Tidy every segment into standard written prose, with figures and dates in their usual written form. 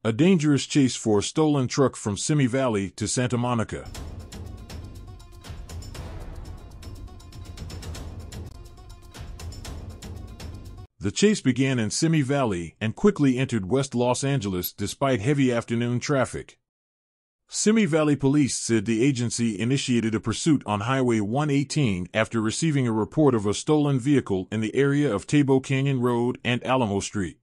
A dangerous chase for a stolen truck from Simi Valley to Santa Monica. The chase began in Simi Valley and quickly entered West Los Angeles despite heavy afternoon traffic. Simi Valley Police said the agency initiated a pursuit on Highway 118 after receiving a report of a stolen vehicle in the area of Tabo Canyon Road and Alamo Street.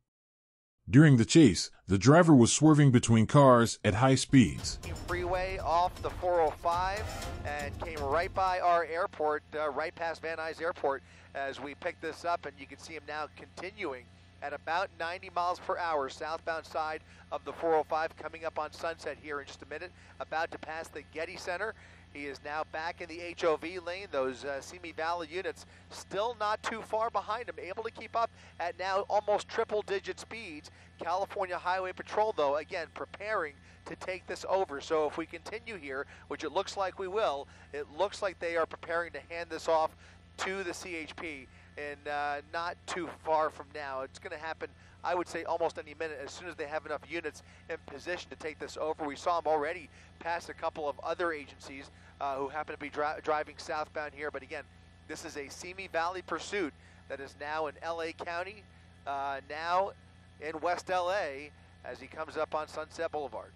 During the chase, the driver was swerving between cars at high speeds. Freeway off the 405 and came right by our airport, right past Van Nuys Airport as we picked this up, and you can see him now continuing at about 90 miles per hour southbound side of the 405, coming up on Sunset here in just a minute, about to pass the Getty Center. He is now back in the HOV lane. Those Simi Valley units still not too far behind him, able to keep up at now almost triple-digit speeds. California Highway Patrol, though, again, preparing to take this over. So if we continue here, which it looks like we will, it looks like they are preparing to hand this off to the CHP, and not too far from now. It's going to happen, I would say, almost any minute as soon as they have enough units in position to take this over. We saw them already pass a couple of other agencies who happen to be driving southbound here. But again, this is a Simi Valley pursuit that is now in LA County, now in West LA as he comes up on Sunset Boulevard.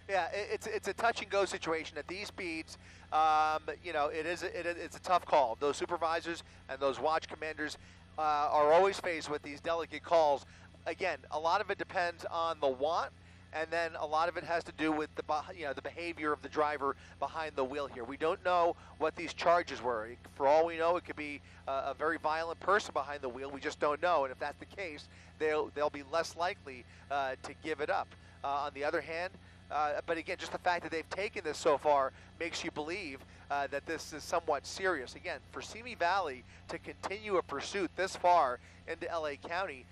Yeah, it's a touch and go situation at these speeds. You know, it's a tough call. Those supervisors and those watch commanders are always faced with these delicate calls. Again, a lot of it depends on the want, and then a lot of it has to do with the behavior of the driver behind the wheel here. We don't know what these charges were. For all we know, it could be a very violent person behind the wheel. We just don't know, and if that's the case, they'll be less likely to give it up. On the other hand, but again, just the fact that they've taken this so far makes you believe that this is somewhat serious. Again, for Simi Valley to continue a pursuit this far into LA County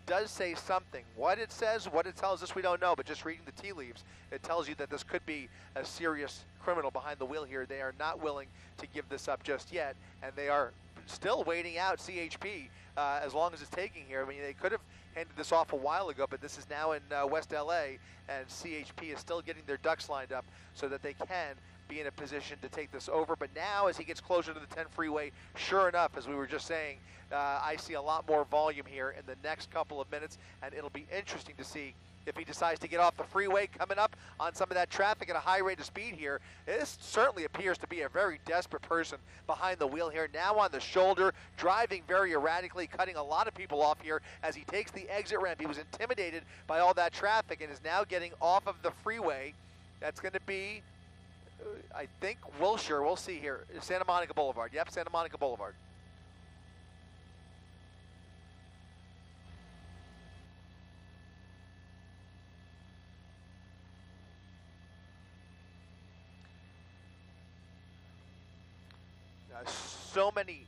does say something. What it says, what it tells us, we don't know, but just reading the tea leaves, it tells you that this could be a serious criminal behind the wheel here. They are not willing to give this up just yet, and they are still waiting out CHP as long as it's taking here. I mean, they could have handed this off a while ago, but this is now in West LA, and CHP is still getting their ducks lined up so that they can be in a position to take this over. But now, as he gets closer to the 10 freeway, sure enough, as we were just saying, I see a lot more volume here in the next couple of minutes, and it'll be interesting to see if he decides to get off the freeway coming up on some of that traffic at a high rate of speed here. This certainly appears to be a very desperate person behind the wheel here, now on the shoulder, driving very erratically, cutting a lot of people off here as he takes the exit ramp. He was intimidated by all that traffic and is now getting off of the freeway. That's going to be, I think, Wilshire. We'll see here. Santa Monica Boulevard. Yep, Santa Monica Boulevard. So many.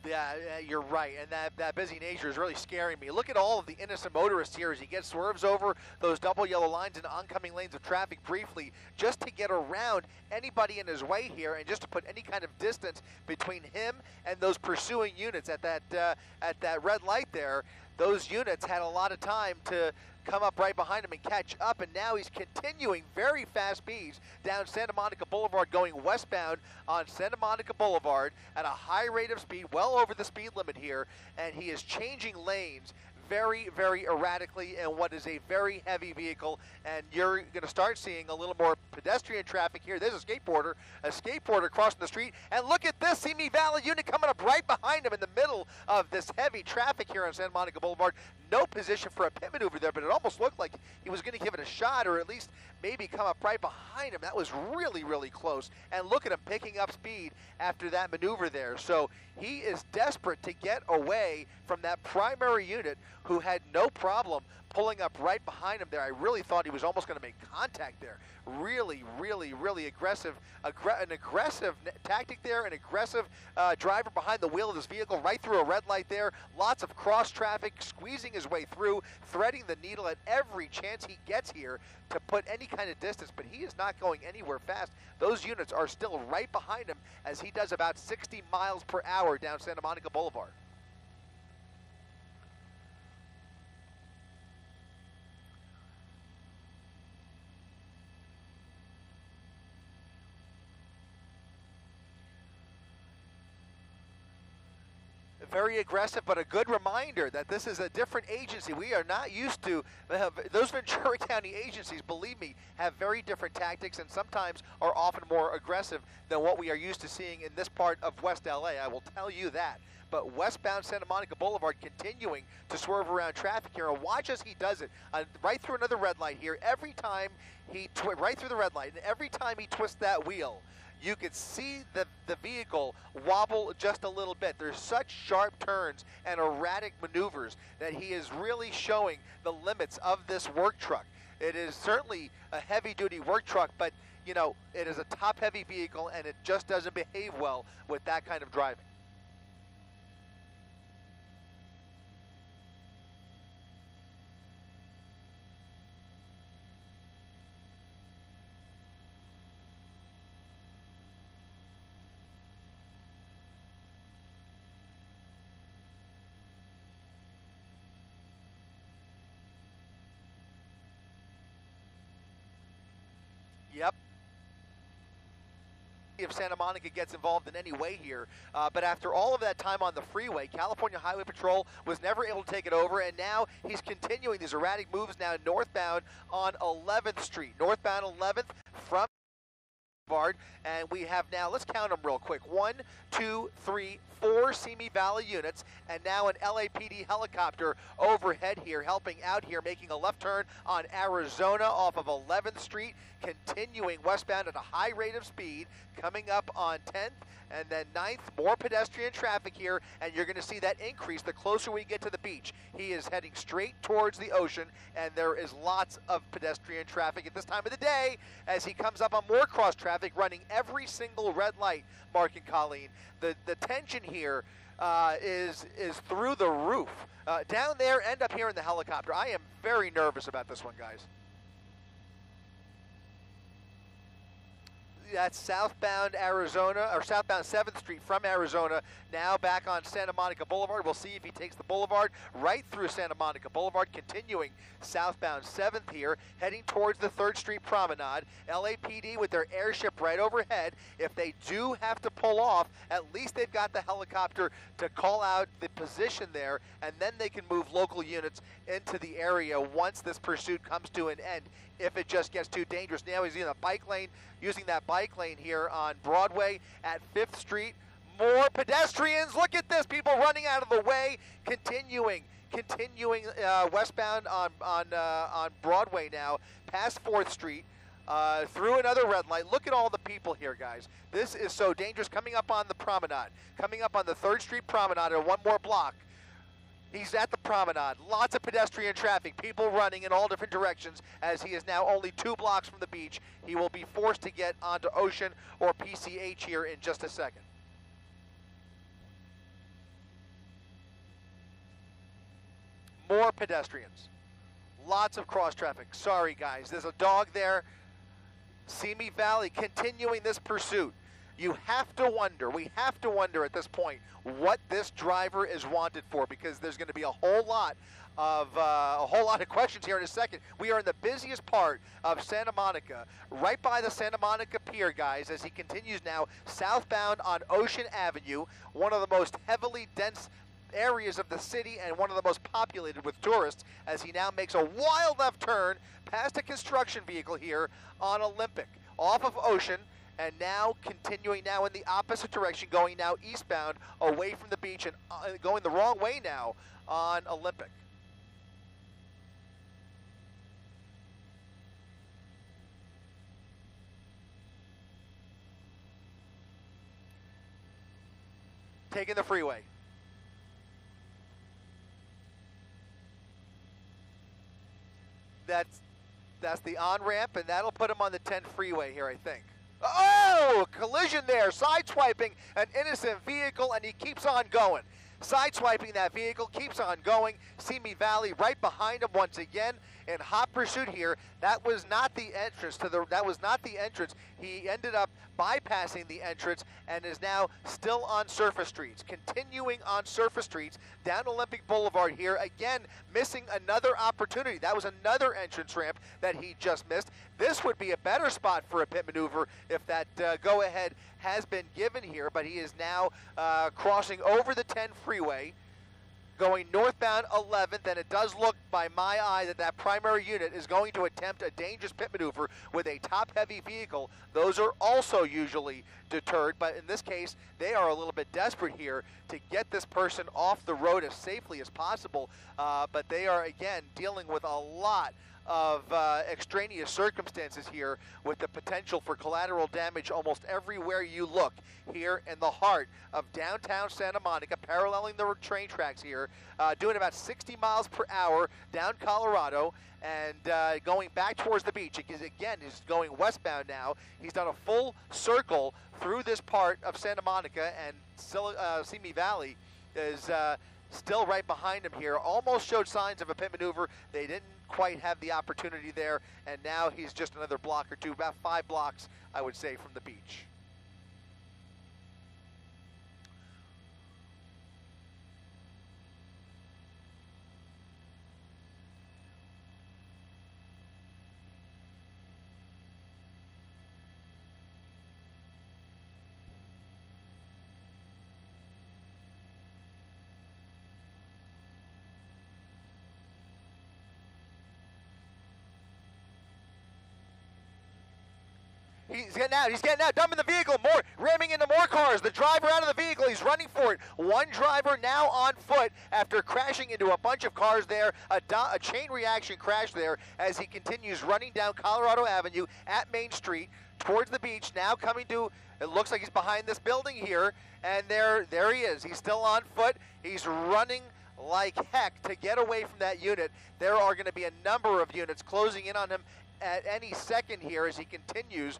Yeah, you're right, and that busy nature is really scaring me. Look at all of the innocent motorists here as he swerves over those double yellow lines and oncoming lanes of traffic briefly, just to get around anybody in his way here, and just to put any kind of distance between him and those pursuing units at that red light there. Those units had a lot of time to come up right behind him and catch up, and now he's continuing very fast speeds down Santa Monica Boulevard, going westbound on Santa Monica Boulevard at a high rate of speed, well over the speed limit here, and he is changing lanes very, very erratically in what is a very heavy vehicle, and you're going to start seeing a little more pedestrian traffic here. There's a skateboarder crossing the street, and look at this Simi Valley unit coming up right behind him in the middle of this heavy traffic here on Santa Monica Boulevard. No position for a pit maneuver there, but it almost looked like he was going to give it a shot, or at least maybe come up right behind him. That was really, really close, and look at him picking up speed after that maneuver there. So he is desperate to get away from that primary unit who had no problem pulling up right behind him there. I really thought he was almost going to make contact there. Really, really, really aggressive, an aggressive tactic there, an aggressive driver behind the wheel of this vehicle, right through a red light there. Lots of cross traffic, squeezing his way through, threading the needle at every chance he gets here to put any kind of distance, but he is not going anywhere fast. Those units are still right behind him as he does about 60 miles per hour down Santa Monica Boulevard. Very aggressive, but a good reminder that this is a different agency. We are not used to, those Ventura County agencies, believe me, have very different tactics and sometimes are often more aggressive than what we are used to seeing in this part of West LA. I will tell you that. But westbound Santa Monica Boulevard continuing to swerve around traffic here, and watch as he does it, right through another red light here. Every time he, right through the red light, and every time he twists that wheel, you could see the vehicle wobble just a little bit. There's such sharp turns and erratic maneuvers that he is really showing the limits of this work truck. It is certainly a heavy-duty work truck, but, you know, it is a top-heavy vehicle, and it just doesn't behave well with that kind of driving. Yep. If Santa Monica gets involved in any way here, but after all of that time on the freeway, California Highway Patrol was never able to take it over, and now he's continuing these erratic moves now northbound on 11th Street. Northbound 11th from Boulevard, and we have now, let's count them real quick, 1, 2, 3, 4 Simi Valley units, and now an LAPD helicopter overhead here, helping out here, making a left turn on Arizona off of 11th Street, continuing westbound at a high rate of speed, coming up on 10th, and then 9th, more pedestrian traffic here, and you're going to see that increase the closer we get to the beach. He is heading straight towards the ocean, and there is lots of pedestrian traffic at this time of the day as he comes up on more cross traffic, running every single red light, Mark and Colleen. The tension here is through the roof. Down there and up here in the helicopter. I am very nervous about this one, guys. That's southbound Arizona, or southbound 7th Street from Arizona, now back on Santa Monica Boulevard. We'll see if he takes the boulevard right through Santa Monica Boulevard, continuing southbound 7th here, heading towards the 3rd Street Promenade. LAPD with their airship right overhead. If they do have to pull off, at least they've got the helicopter to call out the position there, and then they can move local units into the area once this pursuit comes to an end, if it just gets too dangerous. Now he's in a bike lane, using that bike lane here on Broadway at 5th Street. More pedestrians. Look at this, people running out of the way, continuing westbound on Broadway now, past 4th Street, through another red light. Look at all the people here, guys. This is so dangerous. Coming up on the promenade, coming up on the 3rd Street Promenade, or one more block. He's at the promenade. Lots of pedestrian traffic, people running in all different directions as he is now only 2 blocks from the beach. He will be forced to get onto Ocean or PCH here in just a second. More pedestrians. Lots of cross traffic. Sorry, guys. There's a dog there. Simi Valley continuing this pursuit. You have to wonder, we have to wonder at this point what this driver is wanted for, because there's going to be a whole lot of questions here in a second. We are in the busiest part of Santa Monica, right by the Santa Monica Pier, guys, as he continues now southbound on Ocean Avenue, one of the most heavily dense areas of the city and one of the most populated with tourists, as he now makes a wild left turn past a construction vehicle here on Olympic, off of Ocean, and now continuing now in the opposite direction, going now eastbound away from the beach and going the wrong way now on Olympic. Taking the freeway. That's the on-ramp, and that'll put him on the 10 freeway here, I think. Oh, collision there, sideswiping an innocent vehicle, and he keeps on going. Sideswiping that vehicle, keeps on going. Simi Valley right behind him once again in hot pursuit here. That was not the entrance He ended up bypassing the entrance and is now still on surface streets. Continuing on surface streets down Olympic Boulevard here, again missing another opportunity. That was another entrance ramp that he just missed. This would be a better spot for a pit maneuver if that go-ahead has been given here, but he is now crossing over the 10 freeway, going northbound 11th, and it does look by my eye that that primary unit is going to attempt a dangerous pit maneuver with a top-heavy vehicle. Those are also usually deterred, but in this case, they are a little bit desperate here to get this person off the road as safely as possible, but they are, again, dealing with a lot of extraneous circumstances here with the potential for collateral damage almost everywhere you look here in the heart of downtown Santa Monica, paralleling the train tracks here, doing about 60 miles per hour down Colorado and going back towards the beach. Again, he's going westbound now. He's done a full circle through this part of Santa Monica, and Simi Valley is still right behind him here. Almost showed signs of a pit maneuver. They didn't quite have the opportunity there, and now he's just another block or two, about 5 blocks, I would say, from the beach. He's getting out, dumping the vehicle, ramming into more cars. The driver out of the vehicle, he's running for it. One driver now on foot after crashing into a bunch of cars there. A chain reaction crash there as he continues running down Colorado Avenue at Main Street towards the beach, now coming to, it looks like he's behind this building here, and there he is. He's still on foot. He's running like heck to get away from that unit. There are going to be a number of units closing in on him at any second here as he continues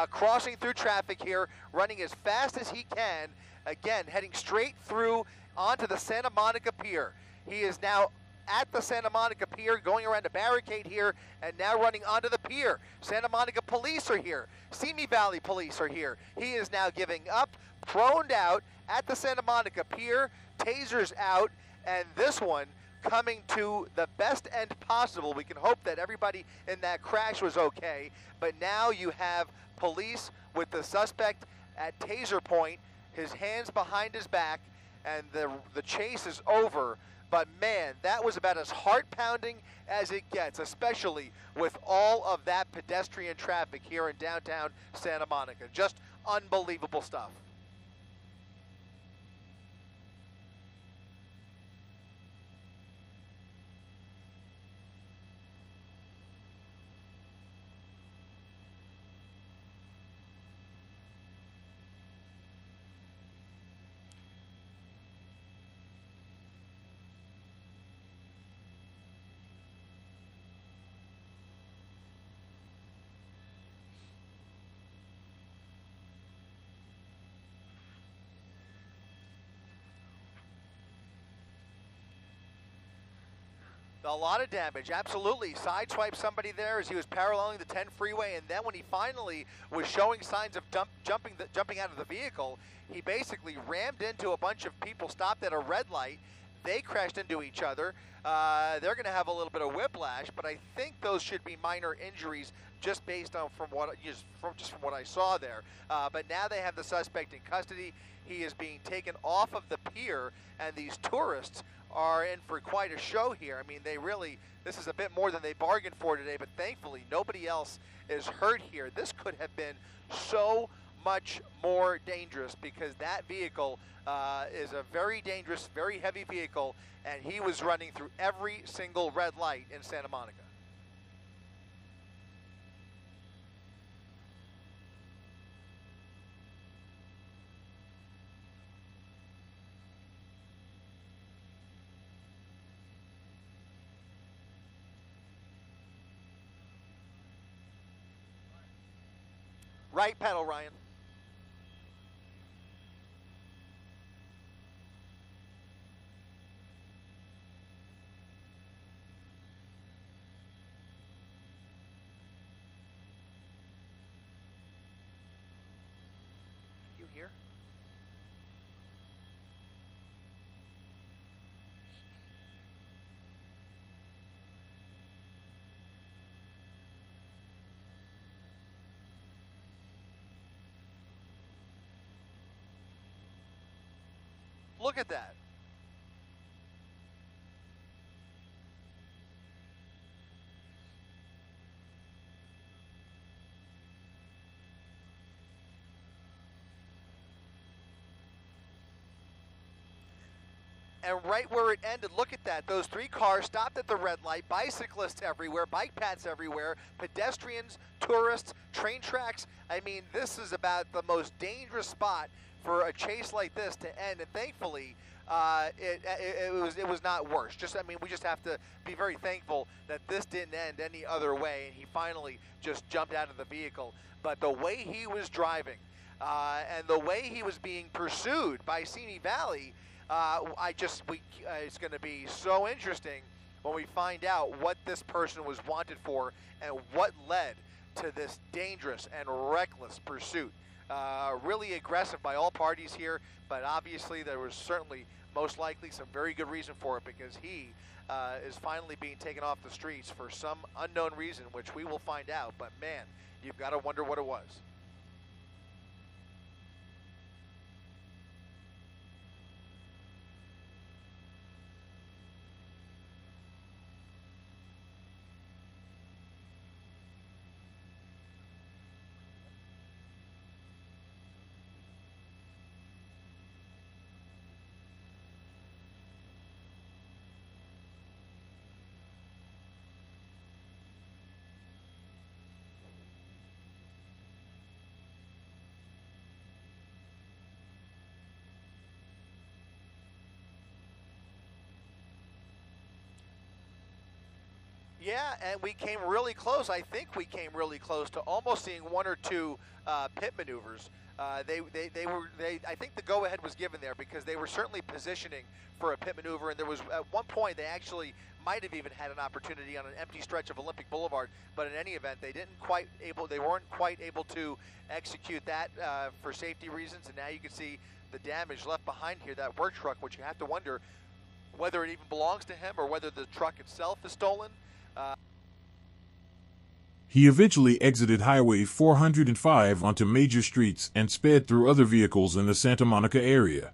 crossing through traffic here, running as fast as he can, again heading straight through onto the Santa Monica Pier. He is now at the Santa Monica Pier, going around a barricade here, and now running onto the pier. Santa Monica Police are here. Simi Valley Police are here. He is now giving up, proned out at the Santa Monica Pier, tasers out, and this one coming to the best end possible. We can hope that everybody in that crash was okay, but now you have police with the suspect at taser point, his hands behind his back, and the chase is over. But man, that was about as heart-pounding as it gets, especially with all of that pedestrian traffic here in downtown Santa Monica. Just unbelievable stuff. A lot of damage, absolutely. Sideswiped somebody there as he was paralleling the 10 freeway, and then when he finally was showing signs of jumping out of the vehicle, he basically rammed into a bunch of people stopped at a red light. They crashed into each other. They're going to have a little bit of whiplash, but I think those should be minor injuries just based on from what I saw there. But now they have the suspect in custody. He is being taken off of the pier, and these tourists are in for quite a show here. I mean, this is a bit more than they bargained for today, but thankfully nobody else is hurt here. This could have been so much more dangerous because that vehicle is a very dangerous, very heavy vehicle, and he was running through every single red light in Santa Monica. Right pedal, Ryan. You here? Look at that. And right where it ended, look at that. Those three cars stopped at the red light, bicyclists everywhere, bike paths everywhere, pedestrians, tourists, train tracks. I mean, this is about the most dangerous spot for a chase like this to end. And thankfully, it was not worse. We just have to be very thankful that this didn't end any other way, and he finally just jumped out of the vehicle. But the way he was driving, and the way he was being pursued by Simi Valley, it's going to be so interesting when we find out what this person was wanted for and what led to this dangerous and reckless pursuit. Really aggressive by all parties here, but obviously there was certainly, most likely, some very good reason for it, because he is finally being taken off the streets for some unknown reason, which we will find out. But man, you've got to wonder what it was. Yeah, and we came really close. I think we came really close to almost seeing one or two pit maneuvers. I think the go-ahead was given there because they were certainly positioning for a pit maneuver, and there was at one point they actually might have even had an opportunity on an empty stretch of Olympic Boulevard. But in any event, they weren't quite able to execute that for safety reasons. And now you can see the damage left behind here. That work truck, which you have to wonder whether it even belongs to him or whether the truck itself is stolen. He eventually exited Highway 405 onto major streets and sped through other vehicles in the Santa Monica area.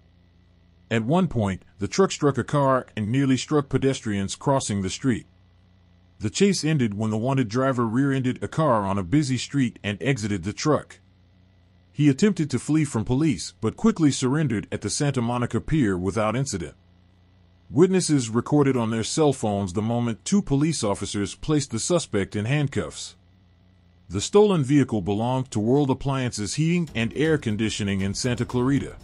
At one point, the truck struck a car and nearly struck pedestrians crossing the street. The chase ended when the wanted driver rear-ended a car on a busy street and exited the truck. He attempted to flee from police, but quickly surrendered at the Santa Monica Pier without incident. Witnesses recorded on their cell phones the moment two police officers placed the suspect in handcuffs. The stolen vehicle belonged to World Appliances Heating and Air Conditioning in Santa Clarita.